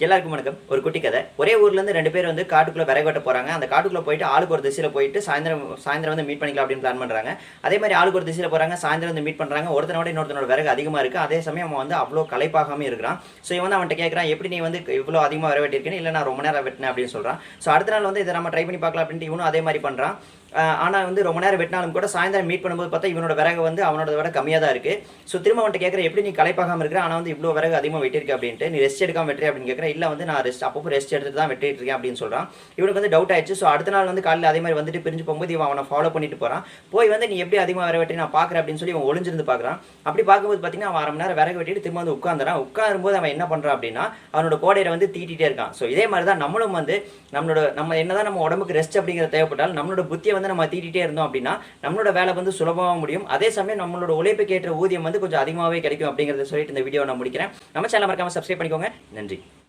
எல்லாருக்கும் வணக்கம். ஒரு குட்டி கதை. ஒரே ஊர்லேருந்து 2 பேர் வந்து காட்டுக்குள்ளே விறகு வெட்ட போகிறாங்க. அந்த காட்டுக்குள்ளே போயிட்டு ஆளுக்கு ஒரு திசையில் போயிட்டு சாயந்தரம் வந்து மீட் பண்ணிக்கலாம் அப்படின்னு பிளான் பண்ணுறாங்க. அதே மாதிரி ஆளுக்கு ஒரு திசையில் போகிறாங்க, சாயந்தரம் வந்து மீட் பண்ணுறாங்க. ஒருத்தனோட இன்னொருத்தனோட விறகு அதிகமாக இருக்குது. அதே சமயம் அவன் வந்து அவ்வளோ களைப்பாகாமல் இருக்கிறான். ஸோ இவன் வந்து அவன்கிட்ட கேட்குறான், எப்படி நீ வந்து இவ்வளோ அதிகமாக விறகு வெட்டியிருக்கேன்னு. இல்லை நான் ரொம்ப நேரம் வெட்டினேன் அப்படின்னு சொல்கிறான். ஸோ அடுத்த நாள் வந்து இதை நம்ம ட்ரை பண்ணி பார்க்கலாம் அப்படின்ட்டு இவனும் அதே மாதிரி பண்ணுறான். ஆனால் வந்து ரொம்ப நேரம் வெட்டினாலும் கூட சாயந்தரம் மீட் பண்ணும்போது பார்த்தா இவனோட விறகு வந்து அவனோட விட கம்மியாக தான் இருக்குது. ஸோ திரும்ப அவன்கிட்ட கேட்குற, எப்படி நீ களைப்பாகாமல் இருக்கிற, ஆனால் வந்து இவ்வளோ விறகு அதிகமாக வெட்டியிருக்க அப்படின்ட்டு. நீ ரெஸ்ட் எடுக்காமல் வெட்டுறே அப்படின்னு கேட்குறேன். இல்லை வந்து நான் அப்பப்போ ரெஸ்ட் எடுத்துட்டு தான் வெட்டிட்டு இருக்கேன் அப்படின்னு சொல்கிறான். இவனுக்கு வந்து டவுட் ஆயிடுச்சு. ஸோ அடுத்த நாள் வந்து காலையில் அதே மாதிரி வந்துட்டு பிரிஞ்சு போகும்போது இவன் அவனை ஃபாலோ பண்ணிட்டு போகிறான். போய் வந்து நீ எப்படி அதிகமாக விறகு வெட்டி நான் பார்க்குறேன் அப்படின்னு சொல்லி இவன் ஒளிஞ்சிருந்து பார்க்குறான். அப்படி பார்க்கும்போது பார்த்தீங்கன்னா அவன் 1/2 மணி நேரம் விறகு வெட்டிட்டு திரும்ப வந்து உட்காரும்போது அவன் என்ன பண்ணுறான் அப்படின்னா அவனோட கோடையை வந்து தீட்டிகிட்டே இருக்கான். ஸோ இதே மாதிரி தான் நம்மளும் வந்து நம்ம என்னதான் நம்ம உடம்புக்கு ரெஸ்ட் அப்படிங்கிற தேவைப்பட்டால் நம்மளோட புத்தியை வந்து நம்ம தீட்டிகிட்டே இருந்தோம் அப்படின்னா நம்மளோட வேலை வந்து சுலபமாக முடியும். அதே சமயம் நம்மளோட உழைப்புக்கு ஏற்ற ஊதியம் வந்து கொஞ்சம் அதிகமாகவே கிடைக்கும் அப்படிங்கிறத சொல்லிட்டு இந்த வீடியோ நான் முடிக்கிறேன். நம்ம சேனல் மறக்காம சப்ஸ்கிரைப் பண்ணிக்கோங்க. நன்றி.